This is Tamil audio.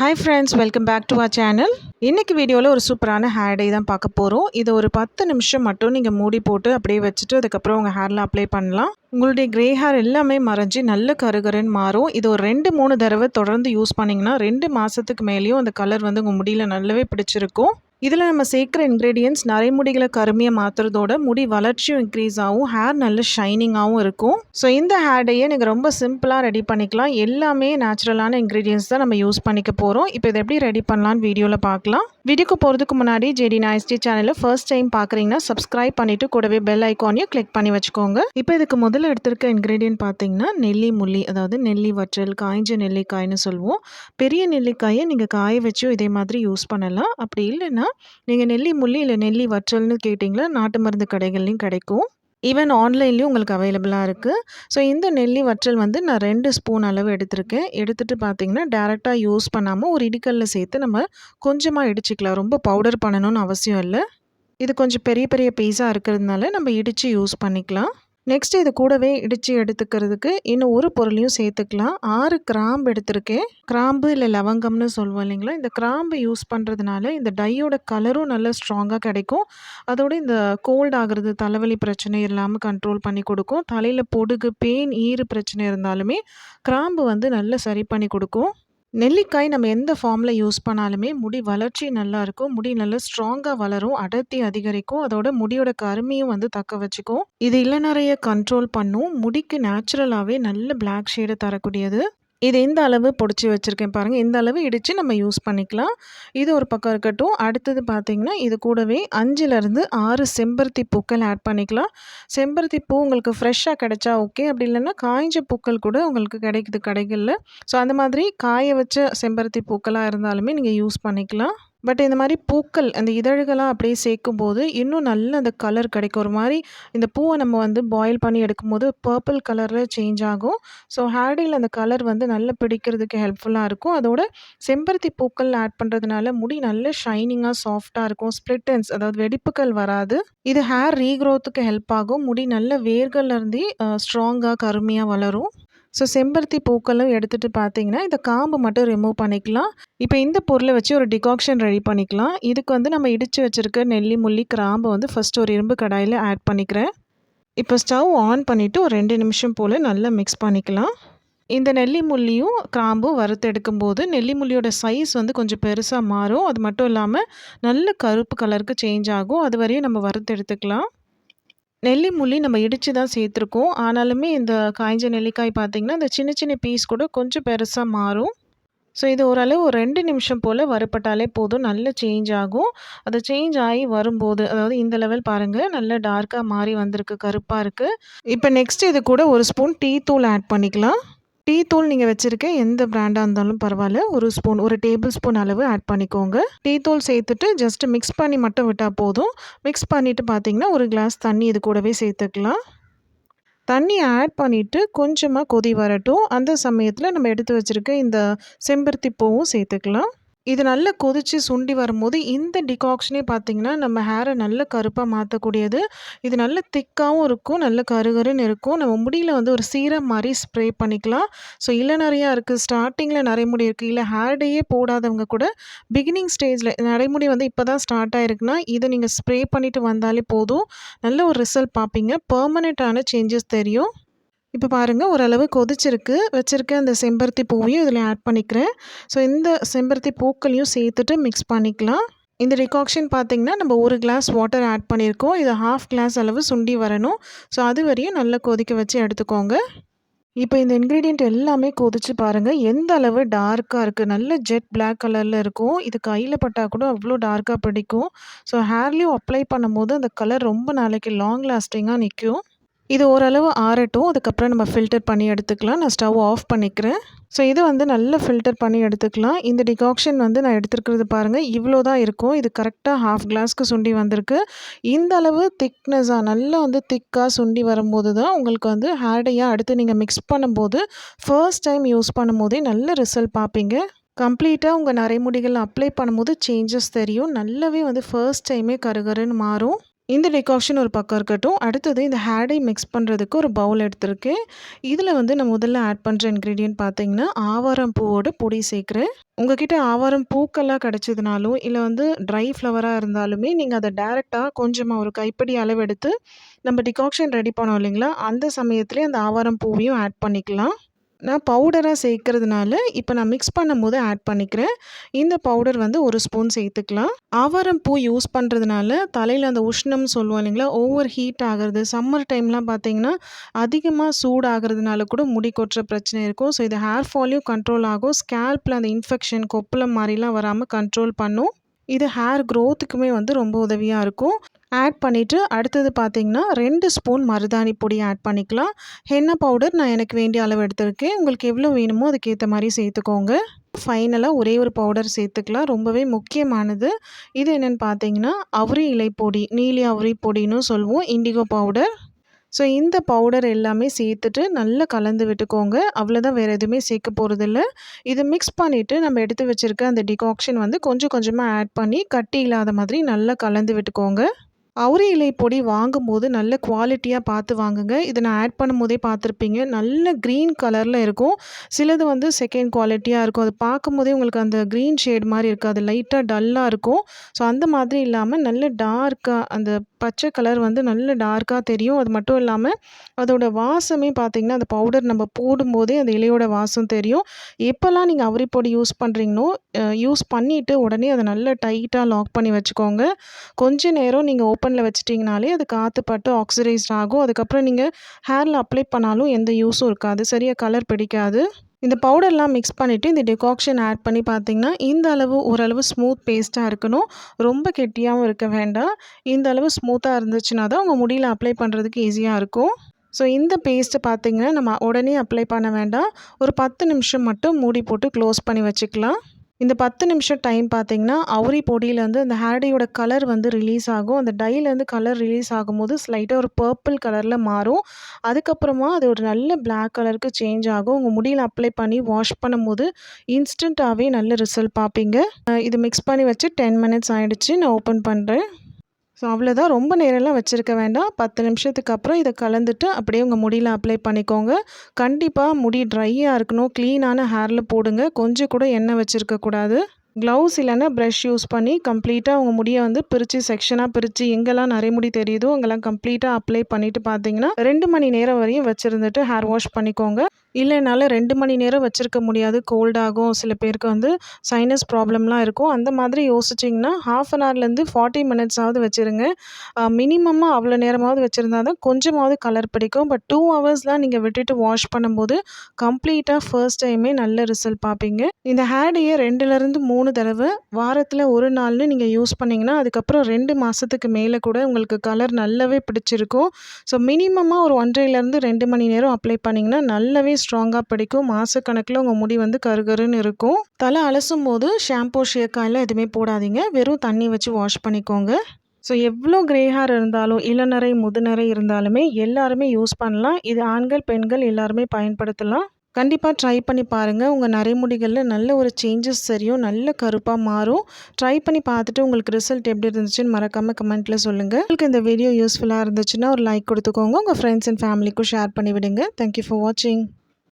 Hi friends, welcome back to our channel. இன்றைக்கி வீடியோவில் ஒரு சூப்பரான ஹேர் டை தான் பார்க்க போகிறோம். இதை ஒரு 10 நிமிஷம் மட்டும் நீங்கள் மூடி போட்டு அப்படியே வச்சுட்டு அதுக்கப்புறம் உங்கள் ஹேரில் அப்ளை பண்ணலாம். உங்களுடைய க்ரே ஹேர் எல்லாமே மறைஞ்சி நல்ல கருகருன்னு மாறும். இது ஒரு 2-3 தடவை தொடர்ந்து யூஸ் பண்ணிங்கன்னா 2 மாதத்துக்கு மேலேயும் அந்த கலர் வந்து உங்கள் முடியில் நல்லாவே பிடிச்சிருக்கும். இதில் நம்ம சேர்க்குற இன்க்ரீடியன்ட்ஸ் நரைமுடிகளை கருமையாக மாற்றுறதோட முடி வளர்ச்சியும் இன்க்ரீஸ் ஆகும், ஹேர் நல்ல ஷைனிங்காகவும் இருக்கும். ஸோ இந்த ஹேர் டையை நீங்கள் ரொம்ப சிம்பிளாக ரெடி பண்ணிக்கலாம். எல்லாமே நேச்சுரலான இன்க்ரீடியன்ட்ஸ் தான் நம்ம யூஸ் பண்ணிக்க போகிறோம். இப்போ இதை எப்படி ரெடி பண்ணலான்னு வீடியோவில் பார்க்கலாம். வீடியோக்கு போகிறதுக்கு முன்னாடி ஜேடி நாய்ஸ்டி சேனலை ஃபர்ஸ்ட் டைம் பார்க்குறீங்கன்னா சப்ஸ்கிரைப் பண்ணிவிட்டு கூடவே பெல் ஐக்கானையும் கிளிக் பண்ணி வச்சுக்கோங்க. இப்போ இதுக்கு முதல்ல எடுத்திருக்க இன்க்ரீடியன்ட் பார்த்தீங்கன்னா நெல்லி முள்ளி, அதாவது நெல்லி வற்றல், காய்ஞ்ச நெல்லிக்காய்னு சொல்லுவோம். பெரிய நெல்லிக்காயை நீங்கள் காய வச்சும் இதே மாதிரி யூஸ் பண்ணலாம். அப்படி இல்லைன்னா நீங்கள் நெல்லி முள்ளி இல்லை நெல்லி வற்றல்னு கேட்டிங்களா நாட்டு மருந்து கடைகள்லையும் கிடைக்கும். ஈவன் ஆன்லைன்லேயும் உங்களுக்கு அவைலபிளாக இருக்குது. ஸோ இந்த நெல்லி வற்றல் வந்து நான் 2 ஸ்பூன் அளவு எடுத்திருக்கேன். எடுத்துகிட்டு பார்த்தீங்கன்னா டேரெக்டாக யூஸ் பண்ணாமல் ஒரு இடிக்கல்ல சேர்த்து நம்ம கொஞ்சமாக இடிச்சிக்கலாம். ரொம்ப பவுடர் பண்ணணும்னு அவசியம் இல்லை. இது கொஞ்சம் பெரிய பெரிய பீஸாக இருக்கிறதுனால நம்ம இடித்து யூஸ் பண்ணிக்கலாம். நெக்ஸ்ட் இது கூடவே இடித்து எடுத்துக்கிறதுக்கு இன்னும் ஒரு பொருளையும் சேர்த்துக்கலாம். 6 கிராம்பு எடுத்திருக்கேன். கிராம்பு இல்லை லவங்கம்னு சொல்லுவோம் இல்லைங்களா, இந்த கிராம்பு யூஸ் பண்ணுறதுனால இந்த டையோட கலரும் நல்லா ஸ்ட்ராங்காக கிடைக்கும். அதோட இந்த கோல்ட் ஆகிறது, தலைவலி பிரச்சனை இல்லாமல் கண்ட்ரோல் பண்ணி கொடுக்கும். தலையில் பொடுகு, பேன், ஈறு பிரச்சனை இருந்தாலுமே கிராம்பு வந்து நல்லா சரி பண்ணி கொடுக்கும். நெல்லிக்காய் நம்ம எந்த ஃபார்மில் யூஸ் பண்ணாலுமே முடி வளர்ச்சி நல்லாயிருக்கும், முடி நல்லா ஸ்ட்ராங்காக வளரும், அடர்த்தி அதிகரிக்கும், அதோட முடியோட கருமையும் வந்து தக்க வச்சுக்கும். இது இளநரையை கண்ட்ரோல் பண்ணும், முடிக்கு நேச்சுரலாகவே நல்ல பிளாக் ஷேடை தரக்கூடியது. இது இந்த அளவு பொடிச்சு வச்சுருக்கேன் பாருங்கள். இந்த அளவு இடித்து நம்ம யூஸ் பண்ணிக்கலாம். இது ஒரு பக்கம் இருக்கட்டும். அடுத்தது பார்த்திங்கன்னா இது கூடவே 5லேருந்து 6 செம்பருத்தி பூக்கள் ஆட் பண்ணிக்கலாம். செம்பருத்தி பூ உங்களுக்கு ஃப்ரெஷ்ஷாக கிடைச்சா ஓகே, அப்படி இல்லைன்னா காய்ஞ்ச பூக்கள் கூட உங்களுக்கு கிடைக்குது கடைகளில். ஸோ அந்த மாதிரி காய வச்ச செம்பருத்தி பூக்களாக இருந்தாலுமே நீங்கள் யூஸ் பண்ணிக்கலாம். பட் இந்த மாதிரி பூக்கள் அந்த இதழ்களாக அப்படியே சேர்க்கும்போது இன்னும் நல்ல அந்த கலர் கிடைக்கும். ஒரு மாதிரி இந்த பூவை நம்ம வந்து பாயில் பண்ணி எடுக்கும்போது பர்பிள் கலரில் சேஞ்ச் ஆகும். ஸோ ஹேர் டையில் அந்த கலர் வந்து நல்லா பிடிக்கிறதுக்கு ஹெல்ப்ஃபுல்லாக இருக்கும். அதோட செம்பருத்தி பூக்கள் ஆட் பண்ணுறதுனால முடி நல்ல ஷைனிங்காக சாஃப்டாக இருக்கும். ஸ்ப்ளிட் எண்ட்ஸ், அதாவது வெடிப்புகள் வராது. இது ஹேர் ரீக்ரோத்துக்கு ஹெல்ப் ஆகும். முடி நல்ல வேர்கள்லேருந்தே ஸ்ட்ராங்காக கருமையாக வளரும். ஸோ செம்பருத்தி பூக்களும் எடுத்துகிட்டு பார்த்தீங்கன்னா இந்த காம்பு மட்டும் ரிமூவ் பண்ணிக்கலாம். இப்போ இந்த பொருளை வச்சு ஒரு டிகாக்ஷன் ரெடி பண்ணிக்கலாம். இதுக்கு வந்து நம்ம இடித்து வச்சுருக்க நெல்லி முள்ளி கிராம்பை வந்து ஃபஸ்ட் ஒரு இரும்பு கடாயில் ஆட் பண்ணிக்கிறேன். இப்போ ஸ்டவ் ஆன் பண்ணிவிட்டு ஒரு 2 நிமிஷம் போல் நல்லா மிக்ஸ் பண்ணிக்கலாம். இந்த நெல்லி முள்ளியும் கிராம்பும் வறுத்து எடுக்கும்போது நெல்லி முள்ளியோட சைஸ் வந்து கொஞ்சம் பெருசாக மாறும். அது மட்டும் இல்லாமல் நல்ல கருப்பு கலருக்கு சேஞ்ச் ஆகும். அது வரையும் நம்ம வறுத்து எடுத்துக்கலாம். நெல்லி முள்ளி நம்ம இடித்து தான் சேர்த்துருக்கோம். ஆனாலுமே இந்த காய்ஞ்ச நெல்லிக்காய் பார்த்திங்கன்னா இந்த சின்ன சின்ன பீஸ் கூட கொஞ்சம் பெருசாக மாறும். ஸோ இது ஓரளவு ஒரு 2 நிமிஷம் போல் வறுப்பட்டாலே போதும், நல்ல சேஞ்ச் ஆகும். அது சேஞ்ச் ஆகி வரும்போது, அதாவது இந்த லெவல் பாருங்கள், நல்ல டார்க்காக மாறி வந்திருக்கு, கருப்பாக இருக்குது. இப்போ நெக்ஸ்ட் இது கூட ஒரு ஸ்பூன் டீ தூள் ஆட் பண்ணிக்கலாம். டீ தூள் நீங்கள் வச்சுருக்க எந்த பிராண்டாக இருந்தாலும் பரவாயில்ல, ஒரு டேபிள் ஸ்பூன் அளவு ஆட் பண்ணிக்கோங்க. டீ தூள் சேர்த்துட்டு ஜஸ்ட் மிக்ஸ் பண்ணி மட்டும் விட்டால் போதும். மிக்ஸ் பண்ணிவிட்டு பார்த்தீங்கன்னா ஒரு கிளாஸ் தண்ணி இது கூடவே சேர்த்துக்கலாம். தண்ணி ஆட் பண்ணிவிட்டு கொஞ்சமாக கொதி வரட்டும். அந்த சமயத்தில் நம்ம எடுத்து வச்சுருக்க இந்த செம்பருத்தி பூவும் சேர்த்துக்கலாம். இது நல்லா கொதித்து சுண்டி வரும்போது இந்த டிகாக்ஷனே பார்த்திங்கன்னா நம்ம ஹேரை நல்ல கருப்பாக மாற்றக்கூடியது. இது நல்ல திக்காகவும் இருக்கும், நல்ல கருகருன்னு இருக்கும். நம்ம முடியில் வந்து ஒரு சீரம் மாதிரி ஸ்ப்ரே பண்ணிக்கலாம். ஸோ இளநரையாக இருக்குது, ஸ்டார்டிங்கில் நரைமுடி இருக்குது, இல்லை ஹேர் டேயே போடாதவங்க கூட பிகினிங் ஸ்டேஜில் நரைமுடி வந்து இப்போ தான் ஸ்டார்ட் ஆகிருக்குன்னா இதை நீங்கள் ஸ்ப்ரே பண்ணிவிட்டு வந்தாலே போதும், நல்ல ஒரு ரிசல்ட் பார்ப்பீங்க. பெர்மனெண்ட்டான சேஞ்சஸ் தெரியும். இப்போ பாருங்கள் ஓரளவு கொதிச்சிருக்கு. வச்சுருக்க அந்த செம்பருத்தி பூவையும் இதில் ஆட் பண்ணிக்கிறேன். ஸோ இந்த செம்பருத்தி பூக்களையும் சேர்த்துட்டு மிக்ஸ் பண்ணிக்கலாம். இந்த டிகாக்ஷன் பார்த்திங்கன்னா நம்ம 1 கிளாஸ் வாட்டர் ஆட் பண்ணியிருக்கோம். இது 1/2 கிளாஸ் அளவு சுண்டி வரணும். ஸோ அது வரையும் நல்லா கொதிக்க வச்சு எடுத்துக்கோங்க. இப்போ இந்த இன்க்ரீடியண்ட் எல்லாமே கொதிச்சு பாருங்கள் எந்த அளவு டார்க்காக இருக்குது, நல்ல ஜெட் பிளாக் கலரில் இருக்கும். இது கையில் பட்டால் கூட அவ்வளோ டார்க்காக பிடிக்கும். ஸோ ஹேர்லேயும் அப்ளை பண்ணும்போது அந்த கலர் ரொம்ப நாளைக்கு லாங் லாஸ்டிங்காக நிற்கும். இது ஓரளவு ஆறட்டும், அதுக்கப்புறம் நம்ம ஃபில்டர் பண்ணி எடுத்துக்கலாம். நான் ஸ்டவ் ஆஃப் பண்ணிக்கிறேன். ஸோ இது வந்து நல்லா ஃபில்டர் பண்ணி எடுத்துக்கலாம். இந்த டிகாக்ஷன் வந்து நான் எடுத்துருக்கிறது பாருங்கள், இவ்வளோ தான் இருக்கும். இது கரெக்டாக 1/2 கிளாஸ்க்கு சுண்டி வந்திருக்கு. இந்த அளவு திக்னஸாக நல்லா வந்து திக்காக சுண்டி வரும்போது தான் உங்களுக்கு வந்து ஹேர் டையாக அடுத்து நீங்கள் மிக்ஸ் பண்ணும்போது ஃபர்ஸ்ட் டைம் யூஸ் பண்ணும்போதே நல்ல ரிசல்ட் பார்ப்பீங்க. கம்ப்ளீட்டாக உங்கள் நரைமுடிகள் அப்ளை பண்ணும்போது சேஞ்சஸ் தெரியும். நல்லாவே வந்து ஃபர்ஸ்ட் டைமே கருகருன்னு மாறும். இந்த டிகாக்ஷன் ஒரு பக்கம் இருக்கட்டும். அடுத்தது இந்த ஹேர் டை மிக்ஸ் பண்ணுறதுக்கு ஒரு பவுல் எடுத்திருக்கேன். இதில் வந்து நான் முதல்ல ஆட் பண்ணுற இன்க்ரீடியன்ட் பார்த்தீங்கன்னா, ஆவாரம் பூவோட பொடி சேர்க்குறேன். உங்ககிட்ட ஆவாரம் பூக்கள்லாம் கிடைச்சதுனாலும், இல்ல வந்து ட்ரை ஃப்ளவரா இருந்தாலுமே, நீங்க அத டைரக்ட்டா கொஞ்சமா ஒரு கைப்பிடி அளவு எடுத்து, நம்ம டிகாக்ஷன் ரெடி பண்ணோம் இல்லைங்களா? அந்த சமயத்திலே அந்த ஆவாரம் பூவையும் ஆட் பண்ணிக்கலாம். நான் பவுடரா சேர்க்கிறதுனால, இப்ப நான் மிக்ஸ் பண்ணும்போது ஆட் பண்ணிக்கிறேன். இந்த பவுடர் வந்து 1 ஸ்பூன் சேர்த்துக்கலாம். ஆவாரம் பூ யூஸ் பண்ணுறதுனால, தலையில அந்த உஷ்ணம் சொல்லுவோம் இல்லைங்களா? ஓவர் ஹீட் ஆகுறது, சம்மர் டைம்லாம் பார்த்தீங்கன்னா, அதிகமா சூடாகிறதுனால கூட முடி கொட்டுற பிரச்சனை இருக்கும். ஸோ இது ஹேர் ஃபாலையும் கண்ட்ரோல் ஆகும். ஸ்கேல்ப்ல அந்த இன்ஃபெக்ஷன், கொப்பளம் மாரிலாம் வராம கண்ட்ரோல் பண்ணும். இது ஹேர் க்ரோத்துக்குமே வந்து ரொம்ப உதவியா இருக்கும். ஆட் பண்ணிவிட்டு அடுத்தது பார்த்தீங்கன்னா 2 ஸ்பூன் மருதாணி பொடி ஆட் பண்ணிக்கலாம். ஹென்னா பவுடர் நான் எனக்கு வேண்டிய அளவு எடுத்திருக்கேன். உங்களுக்கு எவ்வளோ வேணுமோ அதுக்கேற்ற மாதிரி சேர்த்துக்கோங்க. ஃபைனலாக ஒரே ஒரு பவுடர் சேர்த்துக்கலாம். ரொம்பவே முக்கியமானது. இது என்னென்னு பார்த்தீங்கன்னா அவுரி இலை பொடி, நீலி அவுரி பொடின்னு சொல்லுவோம், இண்டிகோ பவுடர். ஸோ இந்த பவுடர் எல்லாமே சேர்த்துட்டு நல்லா கலந்து விட்டுக்கோங்க. அவ்வளோதான், வேறு எதுவுமே சேர்க்க போகிறதில்ல. இதை மிக்ஸ் பண்ணிவிட்டு நம்ம எடுத்து வச்சுருக்க அந்த டிகாக்ஷன் வந்து கொஞ்சம் கொஞ்சமாக ஆட் பண்ணி கட்டி இல்லாத மாதிரி நல்லா கலந்து விட்டுக்கோங்க. அவுரி இலை பொடி வாங்கும்போது நல்ல குவாலிட்டியாக பார்த்து வாங்குங்க. இதை நான் ஆட் பண்ணும்போதே பார்த்துருப்பீங்க. நல்ல க்ரீன் கலரில் இருக்கும். சிலது வந்து செகண்ட் குவாலிட்டியாக இருக்கும். அது பார்க்கும்போதே உங்களுக்கு அந்த க்ரீன் ஷேட் மாதிரி இருக்காது. லைட்டாக டல்லாக இருக்கும். ஸோ அந்த மாதிரி இல்லாமல் நல்ல டார்க்காக அந்த பச்சை கலர் வந்து நல்ல டார்க்காக தெரியும். அது மட்டும் இல்லாமல் அதோட வாசமே பார்த்திங்கன்னா, அந்த பவுடர் நம்ம போடும்போதே அந்த இலையோட வாசம் தெரியும். எப்போல்லாம் நீங்கள் அவுரி பொடி யூஸ் பண்ணுறீங்களோ, யூஸ் பண்ணிவிட்டு உடனே அதை நல்லா டைட்டாக லாக் பண்ணி வச்சுக்கோங்க. கொஞ்ச நேரம் நீங்கள் ஓப்பனில் வச்சிட்டிங்கனாலே அது காற்று பட்டு ஆக்சிடைஸ்ட் ஆகும். அதுக்கப்புறம் நீங்கள் ஹேரில் அப்ளை பண்ணாலும் எந்த யூஸும் இருக்காது. சரியாக கலர் பிடிக்காது. இந்த பவுடர்லாம் மிக்ஸ் பண்ணிவிட்டு இந்த டிகாக்ஷன் ஆட் பண்ணி பார்த்தீங்கன்னா, இந்த அளவு ஓரளவு ஸ்மூத் பேஸ்ட்டாக இருக்கணும். ரொம்ப கெட்டியாகவும் இருக்க வேண்டாம். இந்த அளவு ஸ்மூத்தாக இருந்துச்சுன்னா தான் உங்கள் முடியில் அப்ளை பண்ணுறதுக்கு ஈஸியாக இருக்கும். ஸோ இந்த பேஸ்ட்டு பார்த்தீங்கன்னா, நம்ம உடனே அப்ளை பண்ண வேண்டாம். ஒரு 10 நிமிஷம் மட்டும் மூடி போட்டு க்ளோஸ் பண்ணி வச்சுக்கலாம். இந்த 10 நிமிஷம் டைம் பார்த்தீங்கன்னா, அவுரி பொடியிலேருந்து அந்த ஹேர் டையோட கலர் வந்து ரிலீஸ் ஆகும். அந்த டைலேருந்து கலர் ரிலீஸ் ஆகும்போது ஸ்லைட்டாக ஒரு பர்பிள் கலரில் மாறும். அதுக்கப்புறமா அது ஒரு நல்ல பிளாக் கலருக்கு சேஞ்ச் ஆகும். உங்கள் முடியில் அப்ளை பண்ணி வாஷ் பண்ணும்போது இன்ஸ்டண்ட்டாகவே நல்ல ரிசல்ட் பார்ப்பீங்க. இது மிக்ஸ் பண்ணி வச்சு 10 மினிட்ஸ் ஆகிடுச்சு. நான் ஓப்பன் பண்ணுறேன். ஸோ அவ்வளோதான், ரொம்ப நேரம்லாம் வச்சுருக்க வேண்டாம். 10 நிமிஷத்துக்கு அப்புறம் இதை கலந்துட்டு அப்படியே உங்கள் முடியில் அப்ளை பண்ணிக்கோங்க. கண்டிப்பாக முடி ட்ரையாக இருக்கணும். க்ளீனான ஹேரில் போடுங்க. கொஞ்சம் கூட எண்ணெய் வச்சுருக்கக்கூடாது. க்ளவுஸ் இல்லைன்னா ப்ரஷ் யூஸ் பண்ணி கம்ப்ளீட்டாக உங்கள் முடியை வந்து பிரித்து செக்ஷனாக பிரித்து எங்கெல்லாம் நரைமுடி தெரியுதோ அங்கெல்லாம் கம்ப்ளீட்டாக அப்ளை பண்ணிவிட்டு பார்த்தீங்கன்னா 2 மணி நேரம் வரையும் வச்சுருந்துட்டு ஹேர் வாஷ் பண்ணிக்கோங்க. இல்லை என்னால் 2 மணி நேரம் வச்சுருக்க முடியாது, கோல்டாகும், சில பேருக்கு வந்து சைனஸ் ப்ராப்ளம்லாம் இருக்கும். அந்த மாதிரி யோசிச்சிங்கன்னா 1/2 அன் ஹவர்லேருந்து 40 மினிட்ஸாவது வச்சுருங்க. மினிமமாக அவ்வளோ நேரமாவது வச்சுருந்தா தான் கொஞ்சமாவது கலர் பிடிக்கும். பட் 2 ஹவர்ஸ்லாம் நீங்கள் விட்டுட்டு வாஷ் பண்ணும்போது கம்ப்ளீட்டாக ஃபர்ஸ்ட் டைமே நல்ல ரிசல்ட் பார்ப்பீங்க. இந்த ஹேர் டையை 2லேருந்து 3 தடவை வாரத்தில் 1 நாள்னு நீங்கள் யூஸ் பண்ணிங்கன்னா அதுக்கப்புறம் 2 மாதத்துக்கு மேலே கூட உங்களுக்கு கலர் நல்லாவே பிடிச்சிருக்கும். ஸோ மினிமமாக ஒரு 1.5லேருந்து 2 மணி நேரம் அப்ளை பண்ணிங்கன்னா நல்லாவே ஸ்ட்ராங்காக பிடிக்கும். மாதக்கணக்கில் உங்கள் முடி வந்து கருகருன்னு இருக்கும். தலை அலசும் போது ஷாம்பூ, ஷேக்காயெல்லாம் எதுவுமே போடாதீங்க. வெறும் தண்ணி வச்சு வாஷ் பண்ணிக்கோங்க. ஸோ எவ்வளோ கிரே ஹேர் இருந்தாலும், இளநரை, முதுநரை இருந்தாலுமே எல்லாருமே யூஸ் பண்ணலாம். இது ஆண்கள், பெண்கள் எல்லாருமே பயன்படுத்தலாம். கண்டிப்பாக ட்ரை பண்ணி பாருங்கள். உங்கள் நரைமுடிகளில் நல்ல ஒரு சேஞ்சஸ் தெரியும். நல்ல கருப்பாக மாறும். ட்ரை பண்ணி பார்த்துட்டு உங்களுக்கு ரிசல்ட் எப்படி இருந்துச்சுன்னு மறக்காமல் கமெண்ட்டில் சொல்லுங்கள். உங்களுக்கு இந்த வீடியோ யூஸ்ஃபுல்லாக இருந்துச்சுன்னா ஒரு லைக் கொடுத்துக்கோங்க. உங்கள் ஃப்ரெண்ட்ஸ் அண்ட் ஃபேமிலிக்கும் ஷேர் பண்ணி விடுங்க. தேங்க்யூ ஃபார் வாட்சிங்.